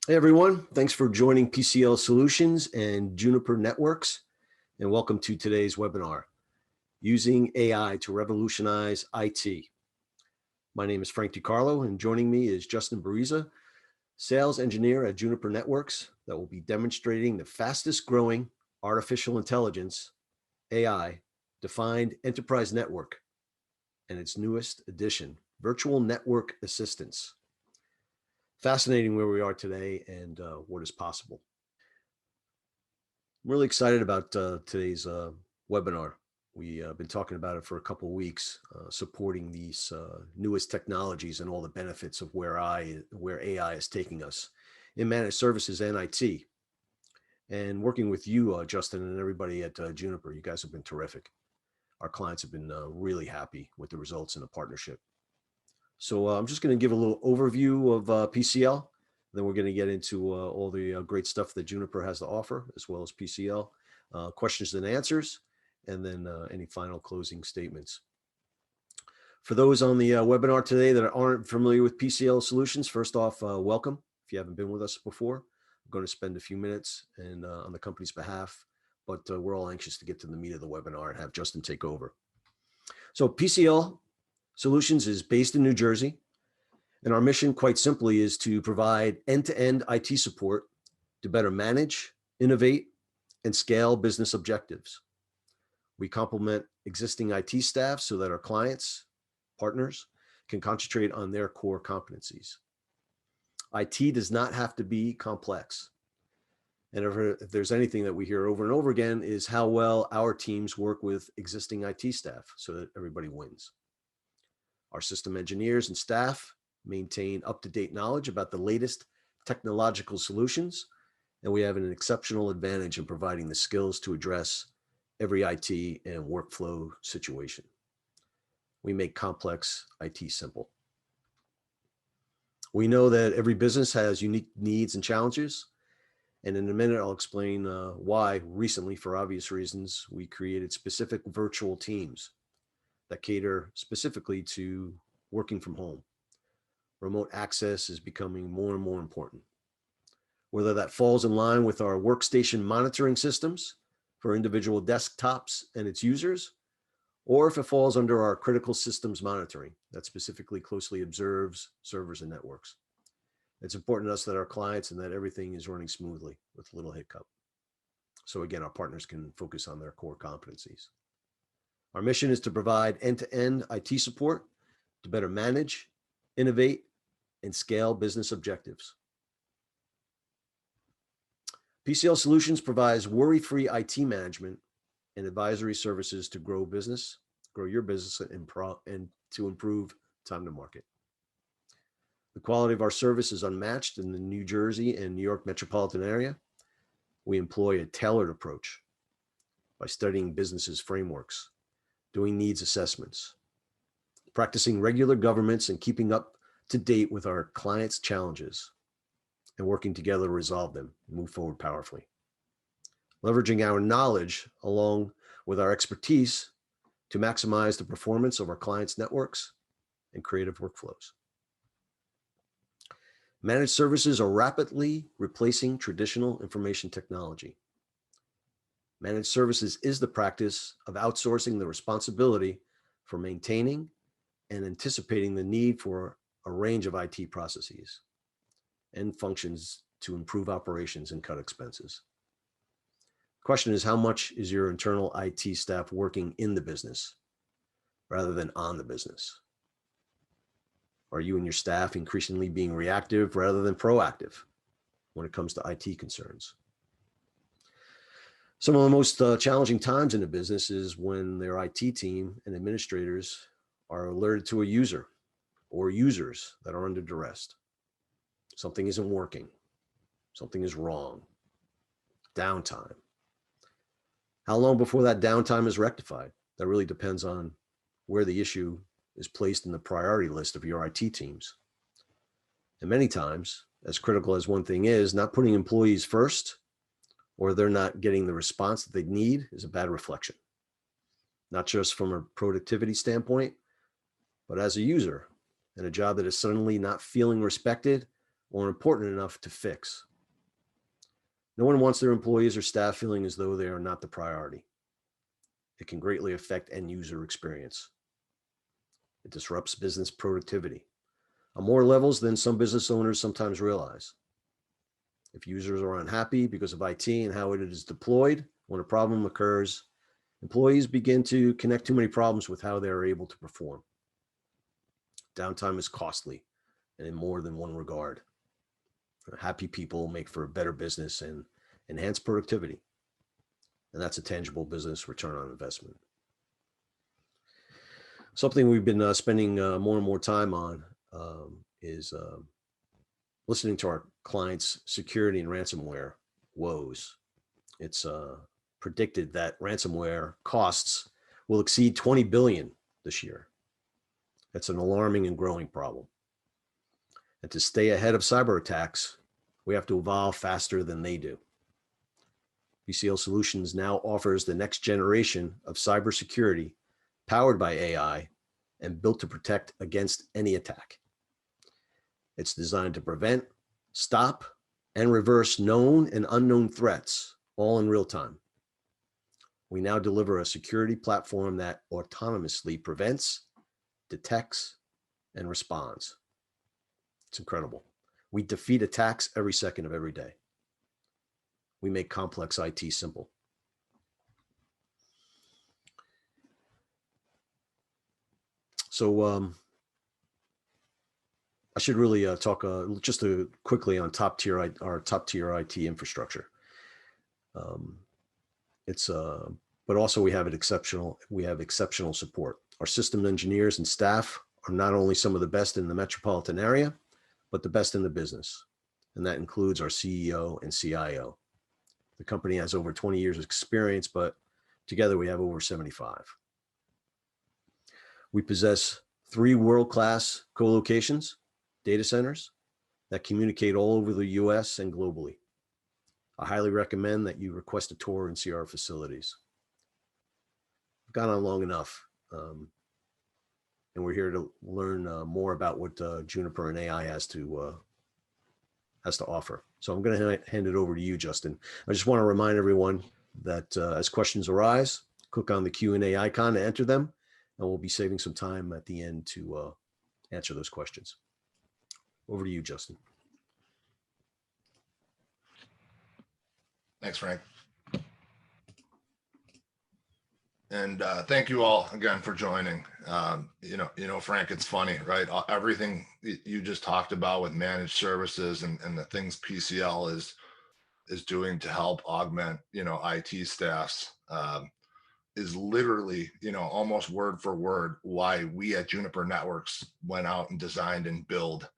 Hey everyone, thanks for joining PCL Solutions and Juniper Networks, and welcome to today's webinar, Using AI to Revolutionize IT. My name is Frank DiCarlo, and joining me is Justin Bariza, Sales Engineer at Juniper Networks, that will be demonstrating the fastest growing artificial intelligence, AI, defined enterprise network, and its newest addition, Virtual Network Assistance. Fascinating where we are today and what is possible. I'm really excited about today's webinar. We've been talking about it for a couple of weeks, supporting these newest technologies and all the benefits of where AI is taking us in managed services and IT. And working with you, Justin, and everybody at Juniper, you guys have been terrific. Our clients have been really happy with the results in the partnership. So I'm just going to give a little overview of PCL. Then we're going to get into all the great stuff that Juniper has to offer, as well as PCL, questions and answers, and then any final closing statements. For those on the webinar today that aren't familiar with PCL Solutions, first off, welcome. If you haven't been with us before, I'm going to spend a few minutes and on the company's behalf, but we're all anxious to get to the meat of the webinar and have Justin take over. So PCL Solutions is based in New Jersey, and our mission, quite simply, is to provide end-to-end IT support to better manage, innovate, and scale business objectives. We complement existing IT staff so that our clients, partners, can concentrate on their core competencies. IT does not have to be complex. And if there's anything that we hear over and over again is how well our teams work with existing IT staff so that everybody wins. Our system engineers and staff maintain up-to-date knowledge about the latest technological solutions, and we have an exceptional advantage in providing the skills to address every IT and workflow situation. We make complex IT simple. We know that every business has unique needs and challenges, and in a minute I'll explain why recently, for obvious reasons, we created specific virtual teams that cater specifically to working from home. Remote access is becoming more and more important. Whether that falls in line with our workstation monitoring systems for individual desktops and its users, or if it falls under our critical systems monitoring that specifically closely observes servers and networks. It's important to us that our clients and that everything is running smoothly with little hiccup. So again, our partners can focus on their core competencies. Our mission is to provide end-to-end IT support to better manage, innovate, and scale business objectives. PCL Solutions provides worry-free IT management and advisory services to grow your business, and to improve time to market. The quality of our service is unmatched in the New Jersey and New York metropolitan area. We employ a tailored approach by studying businesses' frameworks, doing needs assessments, practicing regular governance, and keeping up to date with our clients' challenges, and working together to resolve them and move forward powerfully. Leveraging our knowledge along with our expertise to maximize the performance of our clients' networks and creative workflows. Managed services are rapidly replacing traditional information technology. Managed services is the practice of outsourcing the responsibility for maintaining and anticipating the need for a range of IT processes and functions to improve operations and cut expenses. The question is, how much is your internal IT staff working in the business rather than on the business? Are you and your staff increasingly being reactive rather than proactive when it comes to IT concerns? Some of the most challenging times in a business is when their IT team and administrators are alerted to a user or users that are under duress. Something isn't working. Something is wrong. Downtime. How long before that downtime is rectified? That really depends on where the issue is placed in the priority list of your IT teams. And many times, as critical as one thing is, not putting employees first, or they're not getting the response that they need, is a bad reflection. Not just from a productivity standpoint, but as a user in a job that is suddenly not feeling respected or important enough to fix. No one wants their employees or staff feeling as though they are not the priority. It can greatly affect end user experience. It disrupts business productivity on more levels than some business owners sometimes realize. If users are unhappy because of IT and how it is deployed, when a problem occurs, employees begin to connect too many problems with how they are able to perform. Downtime is costly and in more than one regard. Happy people make for a better business and enhance productivity. And that's a tangible business return on investment. Something we've been spending more and more time on is listening to our clients' security and ransomware woes. It's predicted that ransomware costs will exceed $20 billion this year. That's an alarming and growing problem. And to stay ahead of cyber attacks, we have to evolve faster than they do. PCL Solutions now offers the next generation of cybersecurity powered by AI and built to protect against any attack. It's designed to prevent, stop, and reverse known and unknown threats, all in real time. We now deliver a security platform that autonomously prevents, detects, and responds. It's incredible. We defeat attacks every second of every day. We make complex IT simple. So I should really talk just quickly on our top tier IT infrastructure. But also we have exceptional support. Our system engineers and staff are not only some of the best in the metropolitan area, but the best in the business. And that includes our CEO and CIO. The company has over 20 years of experience, but together we have over 75. We possess 3 world-class co-locations, data centers that communicate all over the US and globally. I highly recommend that you request a tour and see our facilities. We've gone on long enough, and we're here to learn more about what Juniper and AI has to offer. So I'm going to hand it over to you, Justin. I just want to remind everyone that as questions arise, click on the Q&A icon to enter them, and we'll be saving some time at the end to answer those questions. Over to you, Justin. Thanks, Frank. And thank you all again for joining. Frank, it's funny, right? Everything you just talked about with managed services and the things PCL is doing to help augment, IT staffs is literally, almost word for word why we at Juniper Networks went out and designed and build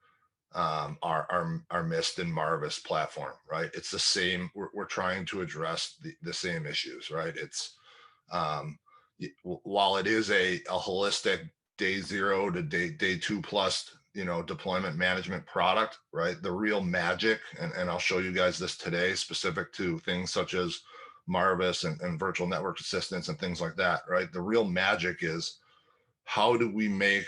our Mist and Marvis platform, right? It's the same. We're trying to address the same issues, right? It's while it is a holistic day 0 to day 2 plus, deployment management product, right? The real magic, and I'll show you guys this today, specific to things such as Marvis and virtual network assistants and things like that, right? The real magic is how do we make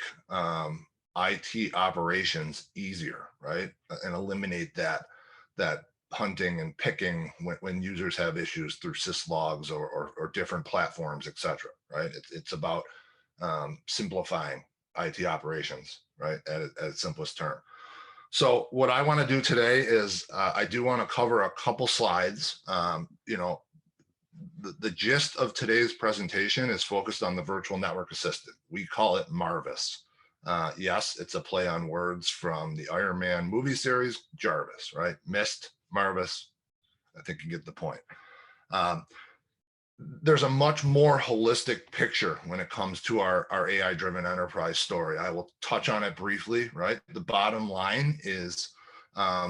IT operations easier, right? And eliminate that hunting and picking when users have issues through syslogs or different platforms, et cetera, right? It's about simplifying IT operations, right? At its simplest term. So what I want to do today is I do want to cover a couple slides. The gist of today's presentation is focused on the virtual network assistant. We call it Marvis. Yes, it's a play on words from the Iron Man movie series, Jarvis, right? Mist, Marvis, I think you get the point. There's a much more holistic picture when it comes to our AI-driven enterprise story. I will touch on it briefly, right? The bottom line is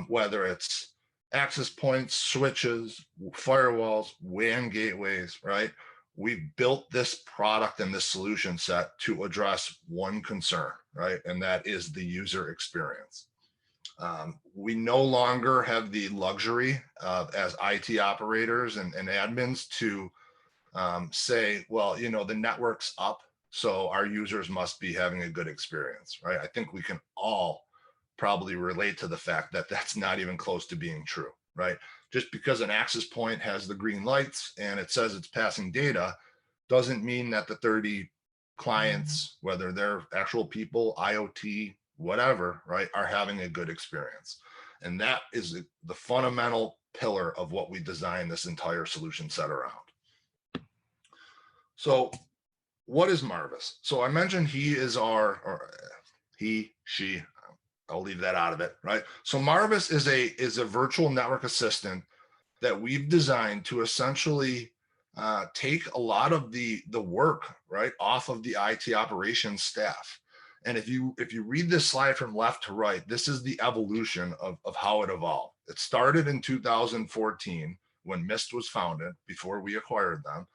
whether it's access points, switches, firewalls, WAN gateways, right? We've built this product and this solution set to address one concern, right? And that is the user experience. We no longer have the luxury as IT operators and admins to say, well, the network's up, so our users must be having a good experience, right? I think we can all probably relate to the fact that that's not even close to being true, right? Just because an access point has the green lights and it says it's passing data doesn't mean that the 30 clients, whether they're actual people, IoT, whatever, right, are having a good experience. And that is the fundamental pillar of what we designed this entire solution set around. So what is Marvis? So I mentioned he is or she, I'll leave that out of it, right? So Marvis is a virtual network assistant that we've designed to essentially take a lot of the work, right, off of the IT operations staff. And if you read this slide from left to right, this is the evolution of how it evolved. It started in 2014 when Mist was founded, before we acquired them.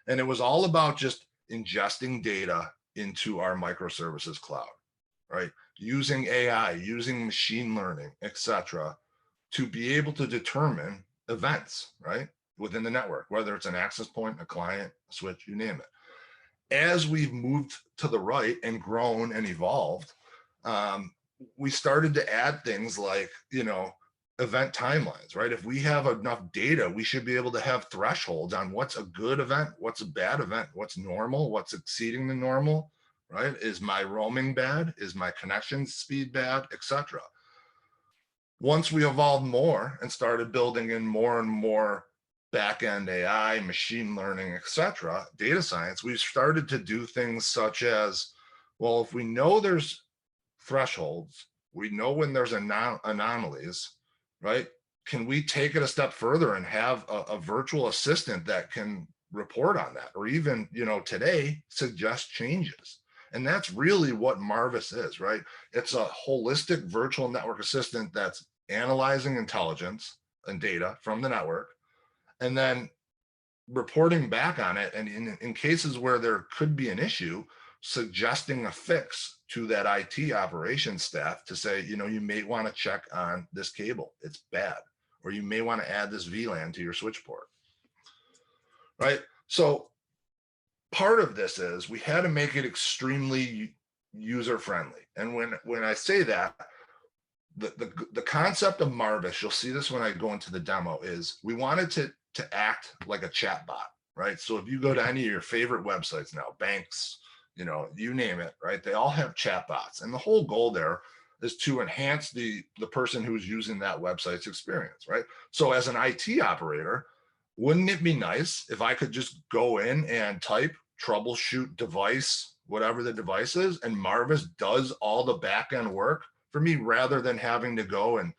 And it was all about just ingesting data into our microservices cloud, right? Using AI, using machine learning, etc., to be able to determine events, right, within the network, whether it's an access point, a client, a switch, you name it. As we've moved to the right and grown and evolved, we started to add things like, event timelines, right? If we have enough data, we should be able to have thresholds on what's a good event, what's a bad event, what's normal, what's exceeding the normal, right? Is my roaming bad? Is my connection speed bad, etc. Once we evolved more and started building in more and more back-end AI, machine learning, etc., data science, we've started to do things such as, well, if we know there's thresholds, we know when there's anomalies, right? Can we take it a step further and have a virtual assistant that can report on that, or even, today suggest changes? And that's really what Marvis is, right? It's a holistic virtual network assistant that's analyzing intelligence and data from the network, and then reporting back on it. And in cases where there could be an issue, suggesting a fix to that IT operations staff to say, you may want to check on this cable, it's bad, or you may want to add this VLAN to your switch port, right? So part of this is we had to make it extremely user friendly. And when I say that, the concept of Marvis, you'll see this when I go into the demo, is we wanted to act like a chat bot, right? So if you go to any of your favorite websites now, banks, you name it, right? They all have chat bots. And the whole goal there is to enhance the person who's using that website's experience, right? So as an IT operator, wouldn't it be nice if I could just go in and type troubleshoot device, whatever the device is, and Marvis does all the back end work for me, rather than having to go and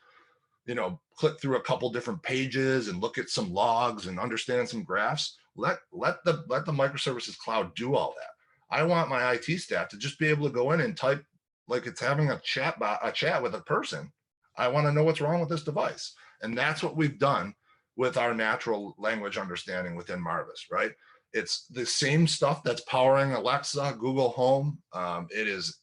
click through a couple different pages and look at some logs and understand some graphs? Let the microservices cloud do all that. I want my IT staff to just be able to go in and type like it's having a chat with a person. I want to know what's wrong with this device. And that's what we've done with our natural language understanding within Marvis, right? It's the same stuff that's powering Alexa, Google Home. It is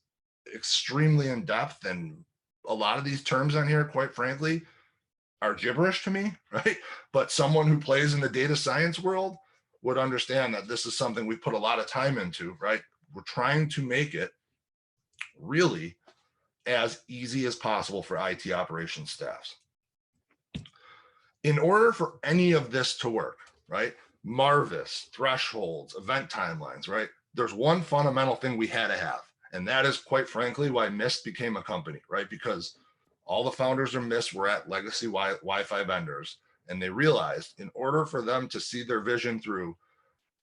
extremely in depth, and a lot of these terms on here, quite frankly, are gibberish to me, right? But someone who plays in the data science world would understand that this is something we put a lot of time into, right? We're trying to make it really as easy as possible for IT operations staffs. In order for any of this to work, right? Marvis, thresholds, event timelines, right? There's one fundamental thing we had to have. And that is, quite frankly, why Mist became a company, right? Because all the founders of Mist were at legacy Wi-Fi vendors, and they realized in order for them to see their vision through,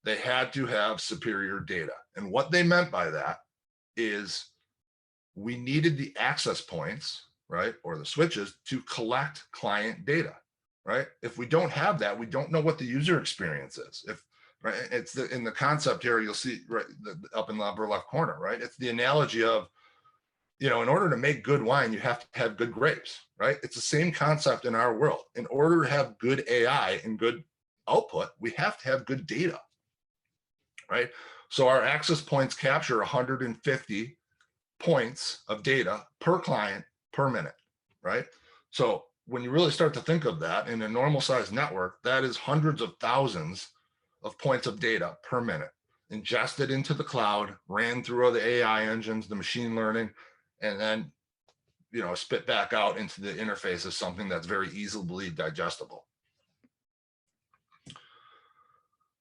they had to have superior data. And what they meant by that is we needed the access points, right, or the switches to collect client data, right? If we don't have that, we don't know what the user experience is. Right, it's in the concept here, you'll see right up in the upper left corner, right? It's the analogy of, in order to make good wine, you have to have good grapes, right? It's the same concept in our world. In order to have good AI and good output, we have to have good data, right? So our access points capture 150 points of data per client per minute, right? So when you really start to think of that in a normal sized network, that is hundreds of thousands of points of data per minute, ingested into the cloud, ran through the AI engines, the machine learning, and then spit back out into the interface as something that's very easily digestible.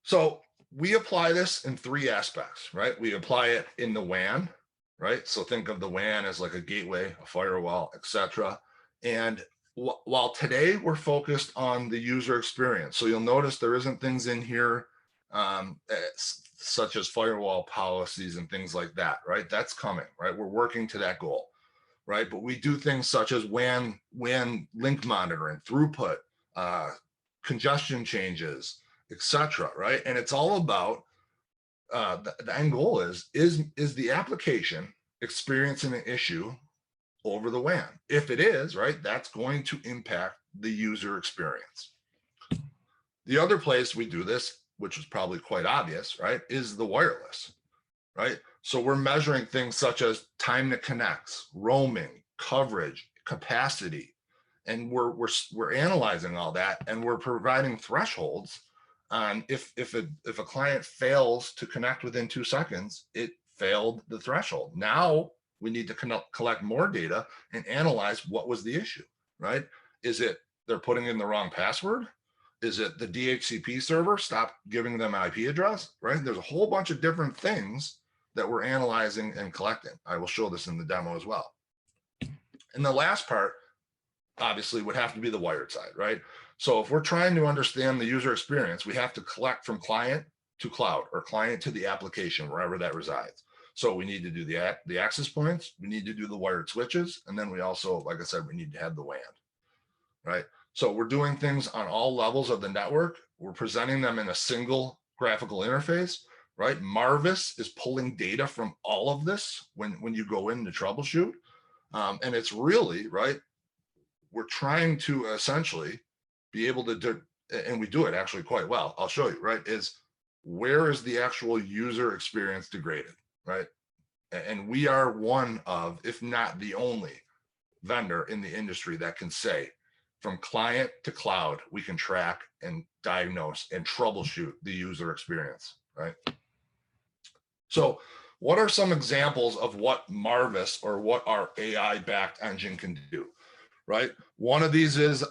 So we apply this in three aspects, right? We apply it in the WAN, right? So think of the WAN as like a gateway, a firewall, etc. And while today we're focused on the user experience, so you'll notice there isn't things in here such as firewall policies and things like that, right? That's coming, right? We're working to that goal, right? But we do things such as WAN link monitoring, throughput, congestion changes, etc. Right? And it's all about the end goal is the application experiencing an issue over the WAN? If it is, right, that's going to impact the user experience. The other place we do this, which is probably quite obvious, right, is the wireless, right? So we're measuring things such as time to connects, roaming, coverage, capacity, and we're analyzing all that, and we're providing thresholds on if a client fails to connect within 2 seconds, it failed the threshold. Now we need to collect more data and analyze what was the issue, right? Is it they're putting in the wrong password? Is it the DHCP server stopped giving them an IP address, right? There's a whole bunch of different things that we're analyzing and collecting. I will show this in the demo as well. And the last part, obviously, would have to be the wired side, right? So if we're trying to understand the user experience, we have to collect from client to cloud or client to the application, wherever that resides. So we need to do the access points, we need to do the wired switches, and then we also, like I said, we need to have the WAN, right? So we're doing things on all levels of the network. We're presenting them in a single graphical interface, right? Marvis is pulling data from all of this when you go in to troubleshoot. And it's really, right, we're trying to essentially be able to do, and we do it actually quite well. I'll show you, right, is where is the actual user experience degraded, right? And we are one of, if not the only vendor in the industry that can say from client to cloud, we can track and diagnose and troubleshoot the user experience, right? So what are some examples of what Marvis or what our AI-backed engine can do, right? One of these is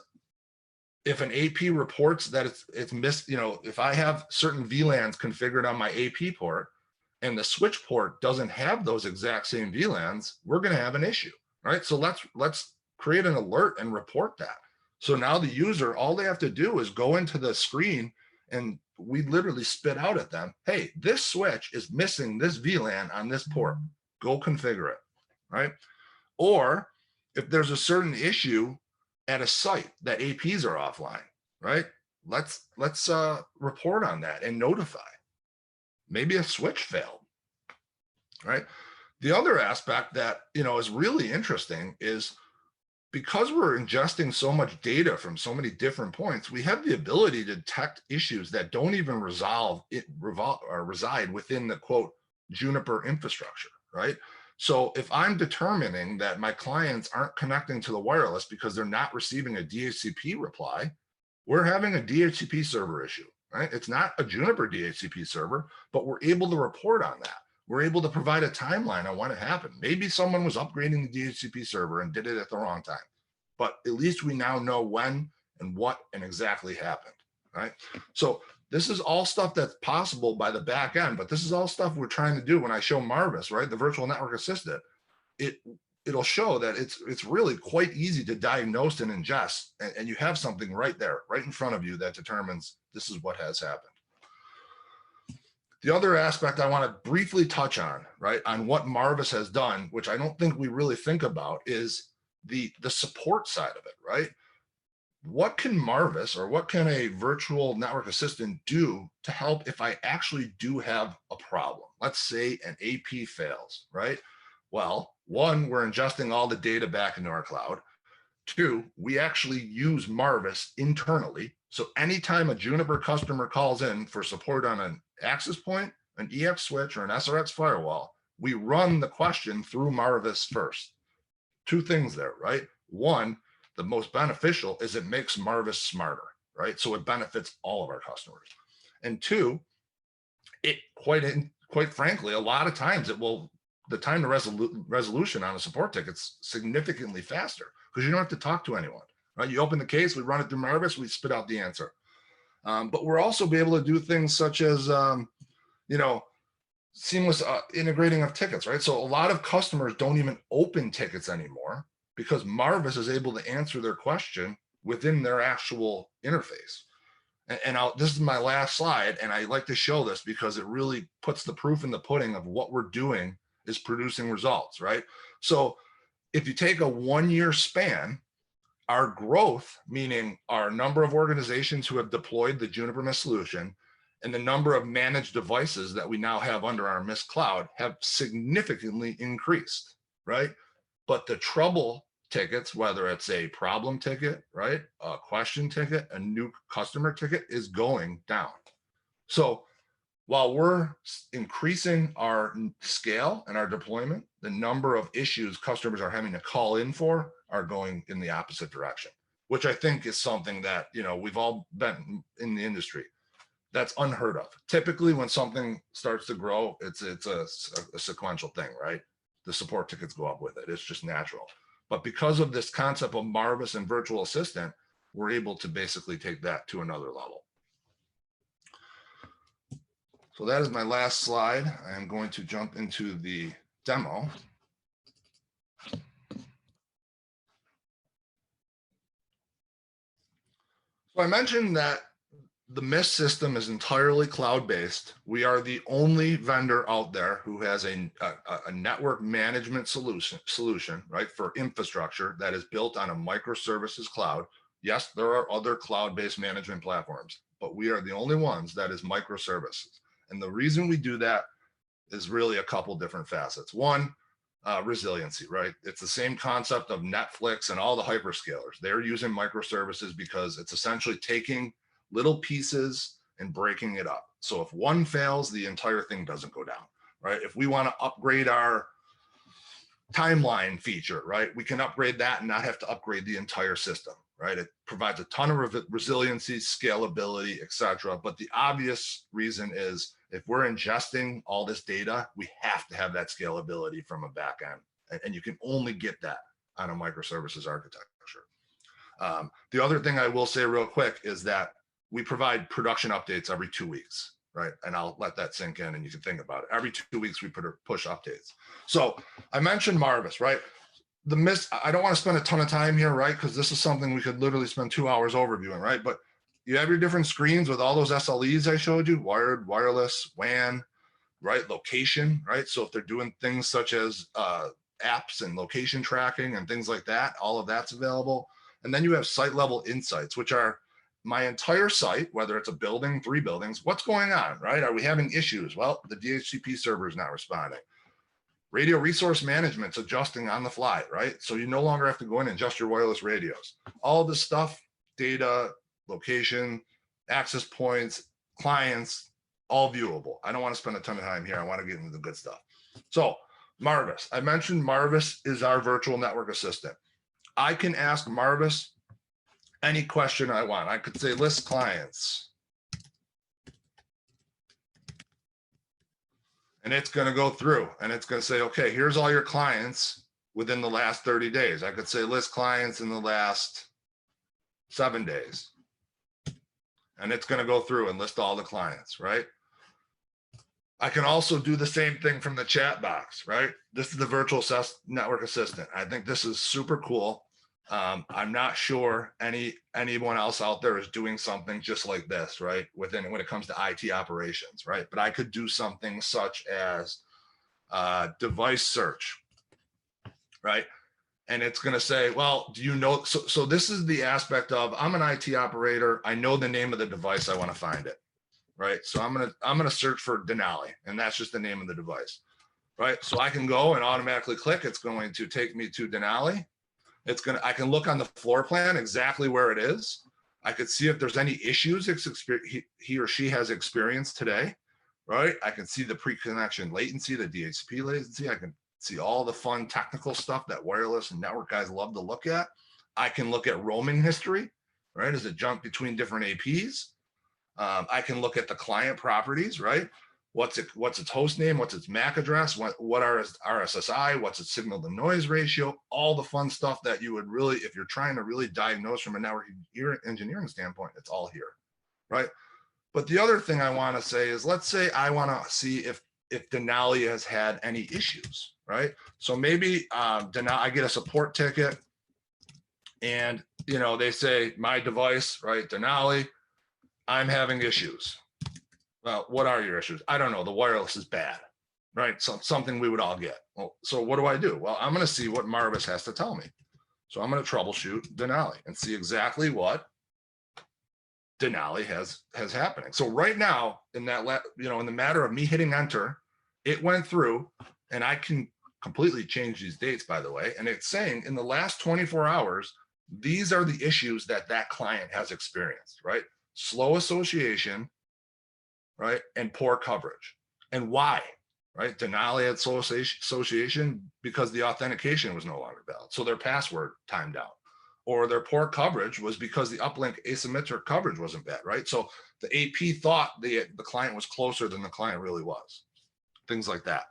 if an AP reports that it's missed, if I have certain VLANs configured on my AP port and the switch port doesn't have those exact same VLANs, we're going to have an issue, right? So let's create an alert and report that. So now the user, all they have to do is go into the screen and we literally spit out at them, hey, this switch is missing this VLAN on this port. Go configure it, right? Or if there's a certain issue at a site that APs are offline, right? Let's report on that and notify. Maybe a switch failed, right? The other aspect that is really interesting is because we're ingesting so much data from so many different points, we have the ability to detect issues that don't even reside within the quote Juniper infrastructure, right? So if I'm determining that my clients aren't connecting to the wireless because they're not receiving a DHCP reply, we're having a DHCP server issue, right? It's not a Juniper DHCP server, but we're able to report on that. We're able to provide a timeline on when it happened. Maybe someone was upgrading the DHCP server and did it at the wrong time, but at least we now know when and what and exactly happened, right? So this is all stuff that's possible by the back end, but this is all stuff we're trying to do. When I show Marvis, right, the virtual network assistant, it'll show that it's really quite easy to diagnose and ingest, and you have something right there, right in front of you that determines this is what has happened. The other aspect I want to briefly touch on, right, on what Marvis has done, which I don't think we really think about, is the support side of it, right? What can Marvis or what can a virtual network assistant do to help if I actually do have a problem? Let's say an AP fails, right? Well, one, we're ingesting all the data back into our cloud. Two, we actually use Marvis internally. So anytime a Juniper customer calls in for support on an access point, an EX switch, or an SRX firewall, we run the question through Marvis first. Two things there, right? One, the most beneficial is it makes Marvis smarter, right? So it benefits all of our customers. And two, it quite frankly, a lot of times it will the time to resolution on a support ticket's significantly faster because you don't have to talk to anyone, right? You open the case, we run it through Marvis, we spit out the answer. But we're also be able to do things such as, you know, seamless integrating of tickets, right? So a lot of customers don't even open tickets anymore because Marvis is able to answer their question within their actual interface. And this is my last slide, and I like to show this because it really puts the proof in the pudding of what we're doing is producing results, right? So if you take a 1-year span, our growth, meaning our number of organizations who have deployed the Juniper Mist solution and the number of managed devices that we now have under our Mist cloud have significantly increased, right? But the trouble tickets, whether it's a problem ticket, right, a question ticket, a new customer ticket, is going down. So while we're increasing our scale and our deployment, the number of issues customers are having to call in for are going in the opposite direction, which I think is something that, you know, we've all been in the industry. That's unheard of. Typically, when something starts to grow, it's a sequential thing, right? The support tickets go up with it. It's just natural. But because of this concept of Marvis and virtual assistant, we're able to basically take that to another level. So that is my last slide. I am going to jump into the demo. So I mentioned that the Mist system is entirely cloud-based. We are the only vendor out there who has a network management solution, right, for infrastructure that is built on a microservices cloud. Yes, there are other cloud-based management platforms, but we are the only ones that is microservices. And the reason we do that is really a couple different facets. One, resiliency, right? It's the same concept of Netflix and all the hyperscalers. They're using microservices because it's essentially taking little pieces and breaking it up. So if one fails, the entire thing doesn't go down, right? If we want to upgrade our timeline feature, right, we can upgrade that and not have to upgrade the entire system, right? It provides a ton of resiliency, scalability, etc. But the obvious reason is if we're ingesting all this data, we have to have that scalability from a back end. And you can only get that on a microservices architecture. The other thing I will say real quick is that we provide production updates every 2 weeks, right? And I'll let that sink in and you can think about it. Every 2 weeks, we push updates. So I mentioned Marvis, right? The Mist, I don't want to spend a ton of time here, right? Because this is something we could literally spend 2 hours overviewing, right? But you have your different screens with all those SLEs I showed you, wired, wireless, WAN, right? Location, right? So if they're doing things such as apps and location tracking and things like that, all of that's available. And then you have site level insights, which are my entire site, whether it's a building, 3 buildings, what's going on, right? Are we having issues? Well, the DHCP server is not responding. Radio resource management's adjusting on the fly, right? So you no longer have to go in and adjust your wireless radios. All this stuff, data, location, access points, clients, all viewable. I don't want to spend a ton of time here. I want to get into the good stuff. So Marvis, I mentioned Marvis is our virtual network assistant. I can ask Marvis any question I want. I could say list clients. And it's going to go through and it's going to say, okay, here's all your clients within the last 30 days. I could say list clients in the last 7 days. And it's going to go through and list all the clients, right? I can also do the same thing from the chat box, right? This is the virtual network assistant. I think this is super cool. I'm not sure anyone else out there is doing something just like this, right? When it comes to IT operations, right? But I could do something such as device search, right? And it's going to say, well, do you know? So this is the aspect of I'm an IT operator. I know the name of the device. I want to find it, right? So I'm gonna search for Denali, and that's just the name of the device, right? So I can go and automatically click. It's going to take me to Denali. I can look on the floor plan exactly where it is. I could see if there's any issues he or she has experienced today, right? I can see the pre-connection latency, the DHCP latency. I can see all the fun technical stuff that wireless and network guys love to look at. I can look at roaming history, right? As it jump between different APs. I can look at the client properties, right? what's its host name, what's its MAC address, what are its RSSI, what's its signal to noise ratio, all the fun stuff that you would really, if you're trying to really diagnose from a network engineering standpoint, it's all here, right? But the other thing I want to say is, let's say I want to see if Denali has had any issues, right? So maybe I get a support ticket, and they say my device, right, Denali, I'm having issues. Well, what are your issues? I don't know. The wireless is bad, right? So something we would all get. Well, so what do? Well, I'm going to see what Marvis has to tell me. So I'm going to troubleshoot Denali and see exactly what Denali has happening. So right now, in that, in the matter of me hitting enter, it went through, and I can completely change these dates, by the way. And it's saying in the last 24 hours, these are the issues that client has experienced, right? Slow association, right? And poor coverage. And why, right? Denali had slow association because the authentication was no longer valid. So their password timed out. Or their poor coverage was because the uplink asymmetric coverage wasn't bad, right? So the AP thought the client was closer than the client really was. Things like that.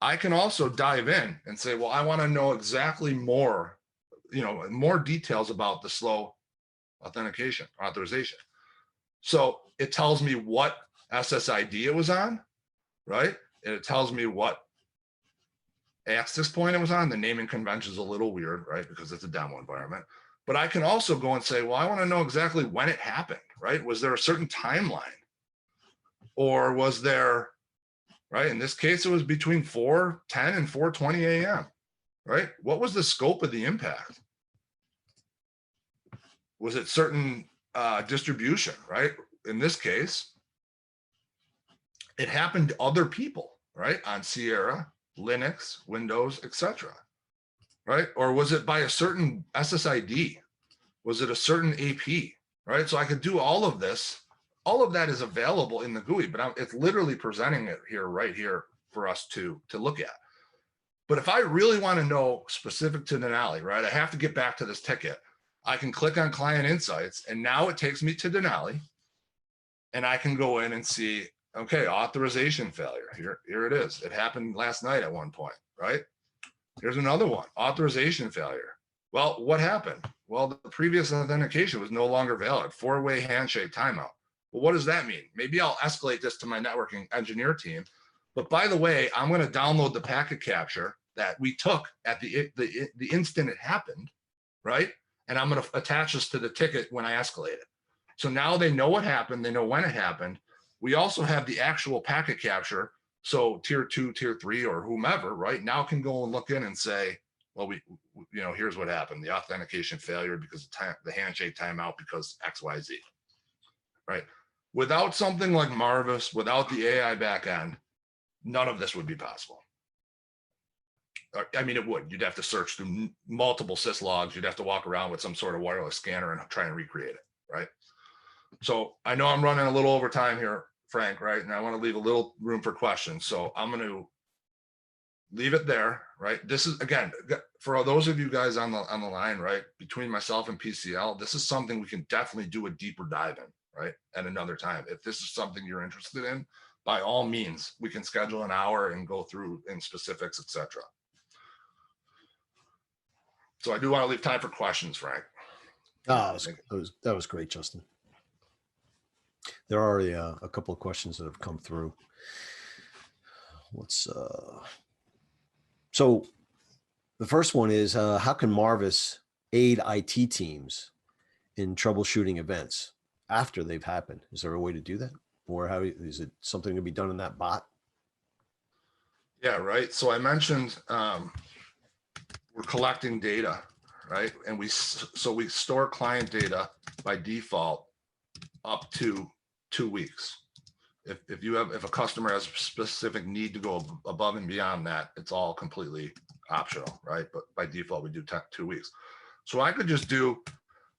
I can also dive in and say, well, I want to know exactly more, more details about the slow authorization. So it tells me what SSID it was on, right? And it tells me what access point it was on. The naming convention is a little weird, right? Because it's a demo environment. But I can also go and say, well, I want to know exactly when it happened, right? Was there a certain timeline? Or was there, right? In this case, it was between 4:10 and 4:20 a.m., right? What was the scope of the impact? Was it certain distribution, right? In this case, it happened to other people, right? On Sierra, Linux, Windows, etc. Right? Or was it by a certain SSID? Was it a certain AP? Right? So I could do all of this. All of that is available in the GUI, but it's literally presenting it here, right here, for us to look at. But if I really want to know specific to Denali, right, I have to get back to this ticket. I can click on Client Insights, and now it takes me to Denali, and I can go in and see, okay, authorization failure. Here it is. It happened last night at one point, right? Here's another one, authorization failure. Well, what happened? Well, the previous authentication was no longer valid, 4-way handshake timeout. Well, what does that mean? Maybe I'll escalate this to my networking engineer team. But by the way, I'm going to download the packet capture that we took at the instant it happened, right? And I'm going to attach this to the ticket when I escalate it. So now they know what happened. They know when it happened. We also have the actual packet capture. So tier 2, tier 3, or whomever, right, now can go and look in and say, well, here's what happened. The authentication failure because the handshake timeout because XYZ, right? Without something like Marvis, without the AI backend, none of this would be possible. I mean, it would. You'd have to search through multiple syslogs. You'd have to walk around with some sort of wireless scanner and try and recreate it, right? So I know I'm running a little over time here, Frank, right? And I want to leave a little room for questions. So I'm going to leave it there, right? This is, again, for those of you guys on the line, right, between myself and PCL, this is something we can definitely do a deeper dive in, right, at another time. If this is something you're interested in, by all means, we can schedule an hour and go through in specifics, etc. So I do want to leave time for questions, Frank. Oh, that was great, Justin. There are a couple of questions that have come through. So the first one is, how can Marvis aid IT teams in troubleshooting events after they've happened? Is there a way to do that? Or how is it something to be done in that bot? Yeah, right. So I mentioned we're collecting data, right? And we store client data by default up to 2 weeks. If a customer has a specific need to go above and beyond that, it's all completely optional, right? But by default, we do 2 weeks. So I could just do,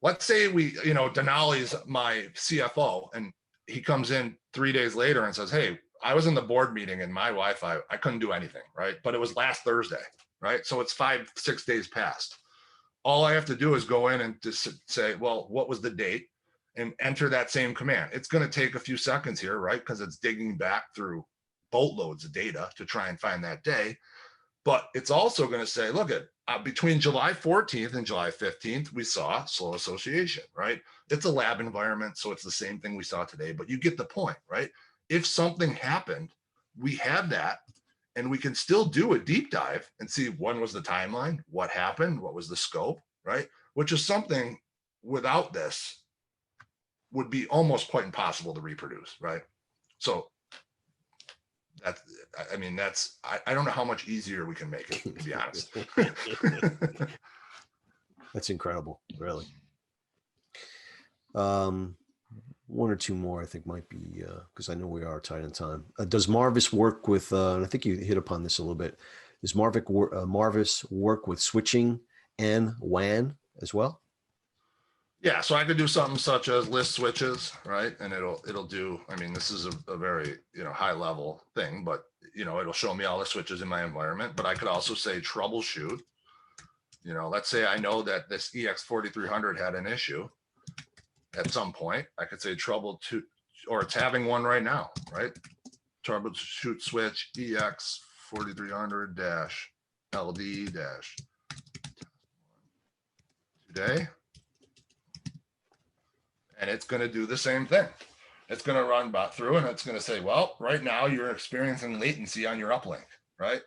let's say Denali's my CFO, and he comes in 3 days later and says, hey, I was in the board meeting and my Wi-Fi, I couldn't do anything, right? But it was last Thursday, right? So it's 5-6 days past. All I have to do is go in and just say, well, what was the date? And enter that same command. It's going to take a few seconds here, right? Because it's digging back through boatloads of data to try and find that day. But it's also going to say, look at between July 14th and July 15th, we saw slow association, right? It's a lab environment, so it's the same thing we saw today, but you get the point, right? If something happened, we have that, and we can still do a deep dive and see when was the timeline, what happened, what was the scope, right? Which is something without this would be almost quite impossible to reproduce, right? So that's, I mean, that's, I don't know how much easier we can make it, to be honest. That's incredible, really. One or two more, I think, might be, because I know we are tight on time. Does Marvis work with, and I think you hit upon this a little bit, does Marvis work with switching and WAN as well? Yeah, so I could do something such as list switches, right? And it'll do, I mean, this is a very, high level thing, but it'll show me all the switches in my environment. But I could also say troubleshoot. Let's say I know that this EX4300 had an issue at some point. I could say troubleshoot, or it's having one right now, right? Troubleshoot switch EX4300-LD- today. And it's going to do the same thing. It's going to run back through, and it's going to say, well, right now you're experiencing latency on your uplink, right?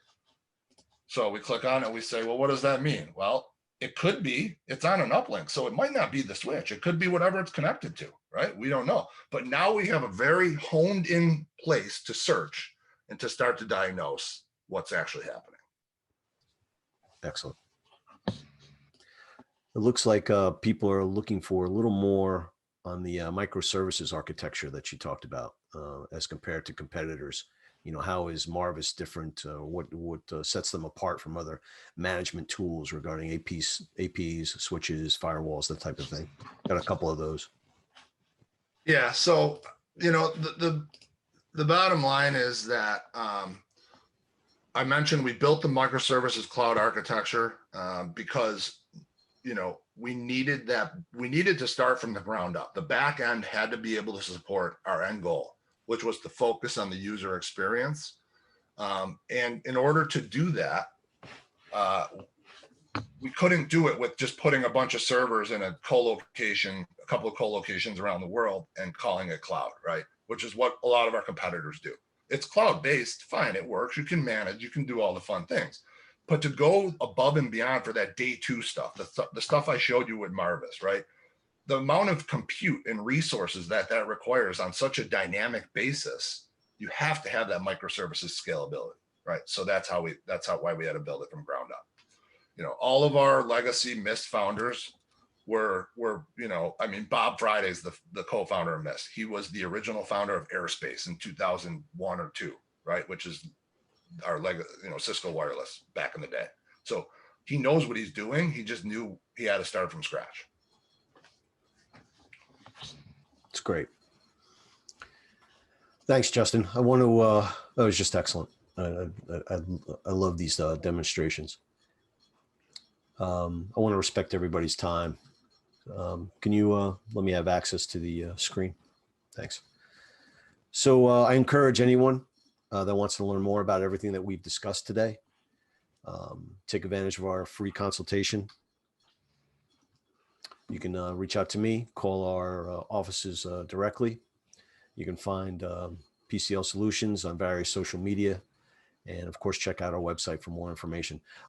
So we click on it, we say, well, what does that mean? Well, it could be it's on an uplink, so it might not be the switch. It could be whatever it's connected to, right? We don't know. But now we have a very honed in place to search and to start to diagnose what's actually happening. Excellent. It looks like people are looking for a little more on the microservices architecture that you talked about as compared to competitors. How is Marvis different? What sets them apart from other management tools regarding APs, switches, firewalls, that type of thing? Got a couple of those. Yeah. So, the bottom line is that I mentioned we built the microservices cloud architecture because we needed to start from the ground up. The back end had to be able to support our end goal, which was to focus on the user experience. And in order to do that, we couldn't do it with just putting a bunch of servers in a couple of co-locations around the world and calling it cloud, right? Which is what a lot of our competitors do. It's cloud-based, fine, it works. You can manage, you can do all the fun things. But to go above and beyond for that day two stuff, the stuff I showed you with Marvis, right? The amount of compute and resources that requires on such a dynamic basis, you have to have that microservices scalability, right? So that's why we had to build it from ground up. All of our legacy Mist founders were Bob Friday's the co-founder of Mist. He was the original founder of Airspace in 2001 or 2, right? Which is our Cisco wireless back in the day. So he knows what he's doing. He just knew he had to start from scratch. It's great. Thanks, Justin. I want to, that was just excellent. I love these demonstrations. I want to respect everybody's time. Can you let me have access to the screen? Thanks. So I encourage anyone that wants to learn more about everything that we've discussed today, take advantage of our free consultation. You can reach out to me, call our offices directly. You can find PCL Solutions on various social media, and of course, check out our website for more information.